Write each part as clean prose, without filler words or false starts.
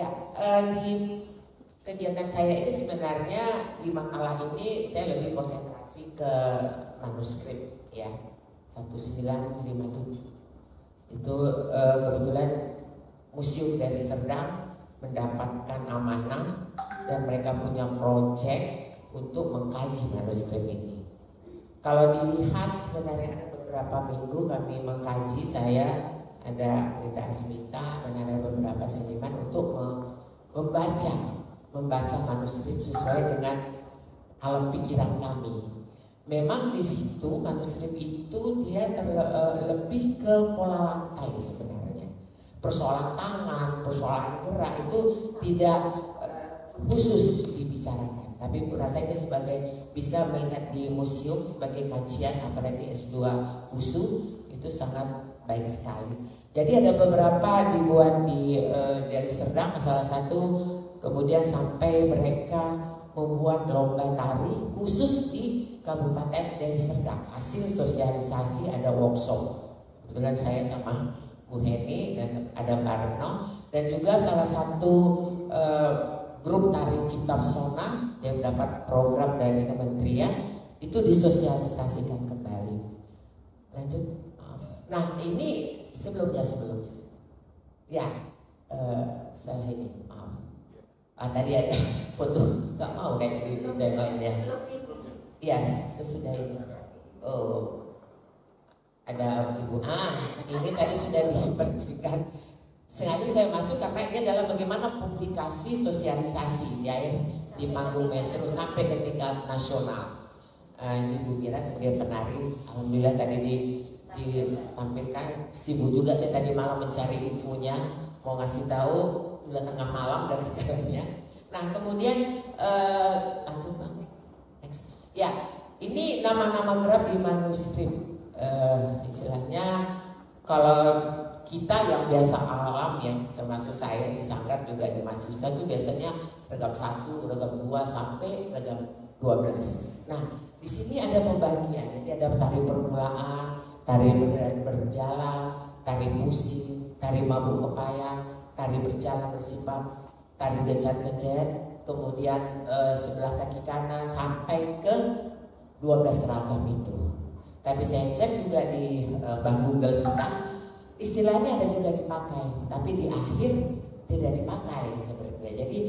Ya, di kegiatan saya ini sebenarnya di makalah ini saya lebih konsentrasi ke manuskrip ya 1957. Itu kebetulan museum dari Serdang mendapatkan amanah dan mereka punya proyek untuk mengkaji manuskrip ini. Kalau dilihat sebenarnya ada beberapa minggu kami mengkaji, saya ada Rita Asmita dan ada beberapa seniman untuk membaca manuskrip sesuai dengan alam pikiran kami. Memang di situ manuskrip itu dia lebih ke pola lantai sebenarnya. Persoalan tangan, persoalan gerak itu tidak khusus dibicarakan. Tapi saya ini sebagai bisa melihat di museum sebagai kajian apalagi S2 USU itu sangat baik sekali. Jadi ada beberapa dibuat dari Serdang salah satu, kemudian sampai mereka membuat lomba tari khusus di Kabupaten Deli Serdang. Hasil sosialisasi ada workshop. Kebetulan saya sama Bu Heni dan ada Mbak Reno dan juga salah satu grup tari Cipta Pesona yang mendapat program dari kementerian itu disosialisasikan kembali. Lanjut, maaf. Nah ini sebelumnya ya setelah ini maaf. Tadi ada foto nggak mau kayak gitu tengoknya. Ya sesudah ini. Oh ada ibu. Ini tadi sudah diperhatikan. Sengaja saya masuk karena ini adalah bagaimana publikasi sosialisasi ya di panggung Mesro sampai ke tingkat nasional. Ibu Mira sebagai penari, alhamdulillah tadi ditampilkan. Sibuk juga saya tadi malam mencari infonya, mau ngasih tahu sudah tengah malam dan segalanya. Nah kemudian lanjut Bang. Next. Ya ini nama-nama gerak di manuskrip. Istilahnya kalau kita yang biasa alam ya, termasuk saya di Sanggar juga di mahasiswa itu biasanya regam 1, regam 2 sampai regam 12. Nah, di sini ada pembagian. Jadi ada tari permulaan, tari berjalan, tari musik, tari mabuk kepayang, tari berjalan bersifat, tari gecat-gecat, kemudian sebelah kaki kanan sampai ke 12 ragam itu. Tapi saya cek juga di Google kita, istilahnya ada juga dipakai, tapi di akhir tidak dipakai sebenarnya. Jadi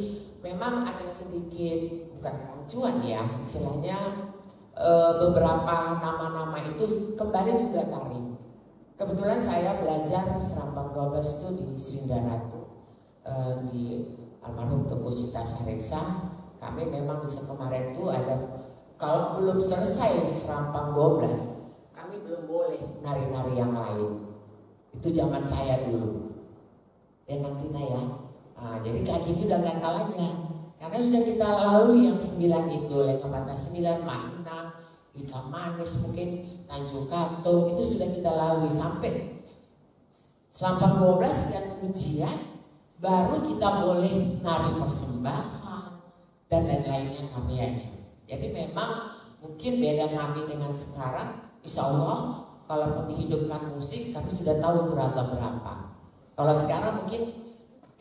memang ada sedikit bukan kerancuan ya, istilahnya beberapa nama-nama itu kembali juga tari. Kebetulan saya belajar Serambang 12 itu di Srindaratu di almarhum Teguh Sita Saresa. Kami memang di kemarin itu ada, kalau belum selesai Serambang 12 kami belum boleh nari-nari yang lain. Itu zaman saya dulu ya Kang Tina ya. Jadi kayak gini udah gak kalahnya karena sudah kita lalui yang 9 itu, Lekapata 9, Maina, Hitam Manis, mungkin Tanjung Katong itu sudah kita lalui sampai Selampang 12 dan ujian baru kita boleh nari persembahan dan lain-lainnya karyanya. Jadi memang mungkin beda kami dengan sekarang. Insya Allah kalaupun dihidupkan musik kami sudah tahu itu ragam berapa. Kalau sekarang mungkin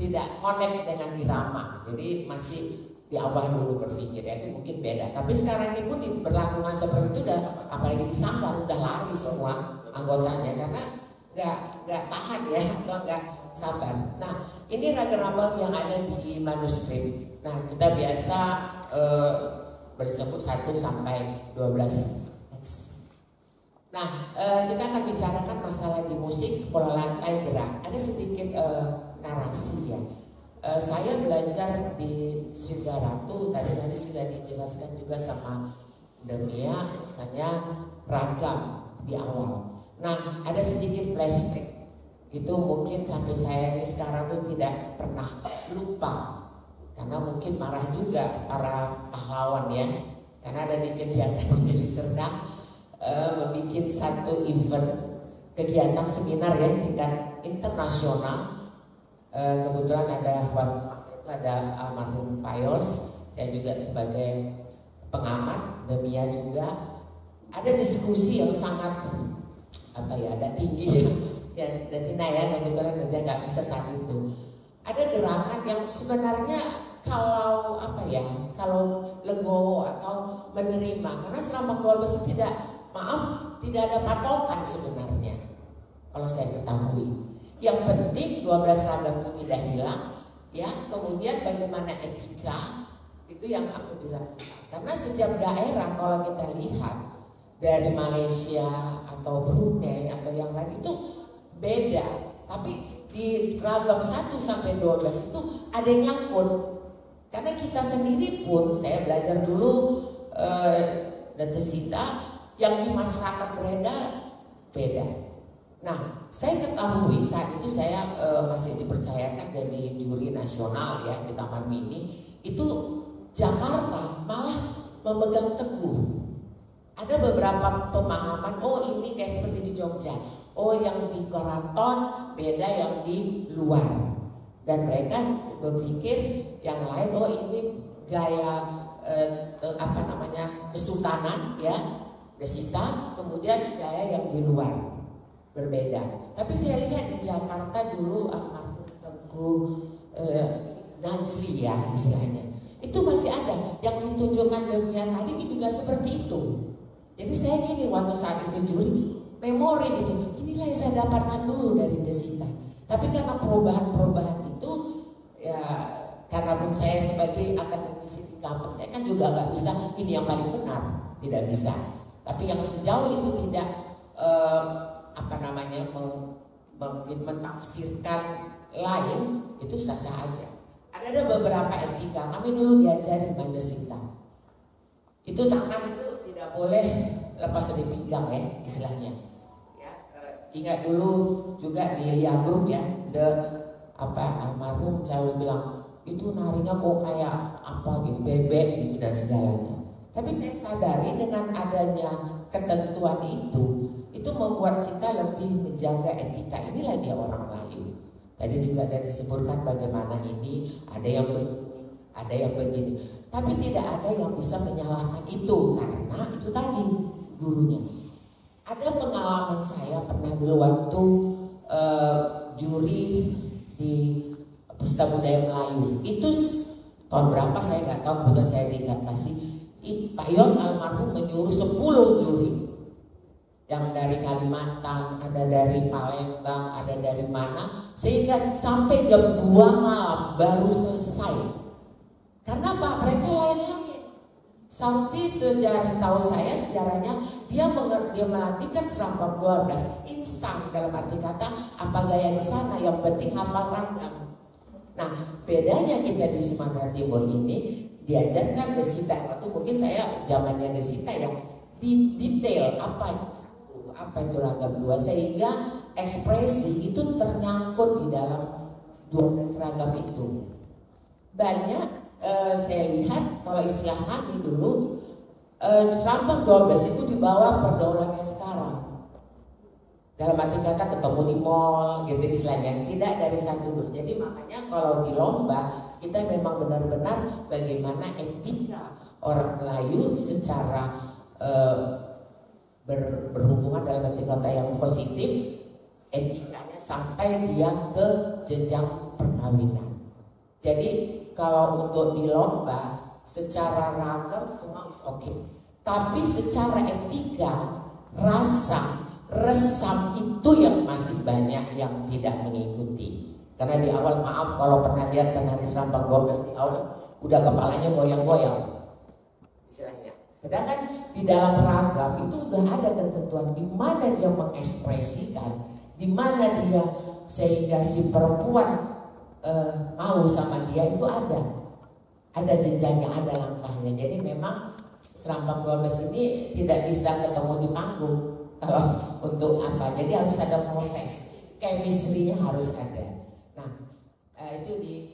tidak connect dengan irama, jadi masih di awal dulu berpikir ya, itu mungkin beda. Tapi sekarang ini pun diberlakukan seperti itu udah, apalagi di Sanggar udah lari semua anggotanya karena nggak tahan ya atau nggak sabar. Nah ini ragam-ragam yang ada di manuskrip. Nah kita biasa bersebut 1 sampai 12. Nah, kita akan bicarakan masalah di musik, pola lantai gerak. Ada sedikit narasi ya. Saya belajar di Srindaratu, tadi sudah dijelaskan juga sama Demia, misalnya ragam di awal. Nah, ada sedikit flashback. Itu mungkin sampai saya ini sekarang tuh tidak pernah lupa. Karena mungkin marah juga para pahlawan ya. Karena ada di kegiatan di Serdang. Membuat satu event kegiatan seminar ya tingkat internasional. Kebetulan ada almarhum Payos, saya juga sebagai pengamat, Demia juga. Ada diskusi yang sangat agak tinggi ya. Dan Tina ya kebetulan dia nggak bisa saat itu. ada gerakan yang sebenarnya kalau apa ya, kalau legowo atau menerima, karena Serambang 12 tidak, maaf, tidak ada patokan sebenarnya kalau saya ketahui. Yang penting 12 ragam itu tidak hilang ya. Kemudian bagaimana etika, itu yang aku bilang. Karena setiap daerah kalau kita lihat dari Malaysia atau Brunei atau yang lain itu beda. Tapi di ragam 1 sampai 12 itu ada yang nyangkut. Karena kita sendiri pun, saya belajar dulu Dr. Sita, yang di masyarakat beredar beda. Nah, saya ketahui saat itu saya masih dipercayakan jadi juri nasional ya di Taman Mini. Itu Jakarta malah memegang teguh. Ada beberapa pemahaman, oh ini kayak seperti di Jogja, oh yang di keraton beda yang di luar. Dan mereka berpikir yang lain, oh ini gaya kesultanan ya, Desita, kemudian gaya yang di luar berbeda. Tapi saya lihat di Jakarta dulu almarhum Teguh Najri ya istilahnya, itu masih ada yang ditunjukkan demikian tadi itu juga seperti itu. Jadi saya gini waktu saat itu juri memori gitu, inilah yang saya dapatkan dulu dari Desita. Tapi karena perubahan-perubahan itu ya, karena pun saya sebagai akademisi di kampus, saya kan juga nggak bisa ini yang paling benar, tidak bisa. Tapi yang sejauh itu tidak mentafsirkan lain, itu sah-sah aja. Ada beberapa etika, kami dulu diajari Mandesita. Itu tangan itu tidak boleh lepas dari pinggang ya istilahnya. Ya, ingat dulu juga di Lia Group ya, almarhum selalu bilang itu narinya kok kayak apa gitu, bebek gitu dan segalanya. Tapi saya sadari dengan adanya ketentuan itu membuat kita lebih menjaga etika. Inilah dia orang lain. Tadi juga ada disebutkan bagaimana ini ada yang begini, ada yang begini. Tapi tidak ada yang bisa menyalahkan itu karena itu tadi gurunya. Ada pengalaman saya pernah dulu waktu juri di Pesta Budaya Melayu. Itu tahun berapa saya nggak tahu, kebetulan saya dikasih. Pak Yos almarhum menyuruh 10 juri. Yang dari Kalimantan, ada dari Palembang, ada dari mana, sehingga sampai jam 2 malam baru selesai. Karena Pak mereka lain-lain. Sampai setahu saya sejarahnya dia melatihkan Serambang 12 instan, dalam arti kata apa gaya di sana, yang penting hafal ragam. Nah bedanya kita di Sumatera Timur ini diajarkan Desita, waktu mungkin saya zamannya Desita ya, di detail apa itu ragam 2, sehingga ekspresi itu ternyangkut di dalam 12 ragam itu. Banyak saya lihat kalau istilah kami dulu Serambang 12 itu dibawa pergaulannya sekarang. Dalam arti kata ketemu di mall gitu istilahnya, tidak dari satu dulu. Jadi makanya kalau di lomba kita memang benar-benar bagaimana etika orang Melayu secara berhubungan dalam arti kata yang positif, etikanya sampai dia ke jenjang perkawinan. Jadi kalau untuk di lomba secara ragam semua is okay. Tapi secara etika, rasa, resam itu yang masih banyak yang tidak mengikuti. Karena di awal, maaf kalau pernah lihat penari Serambang 12 di awal udah kepalanya goyang-goyang istilahnya. Sedangkan di dalam ragam itu udah ada ketentuan di mana dia mengekspresikan, di mana dia sehingga si perempuan mau sama dia itu ada jenjangnya, ada langkahnya. Jadi memang Serambang 12 ini tidak bisa ketemu di panggung kalau untuk apa. Jadi harus ada proses, chemistry-nya harus ada. Nah itu di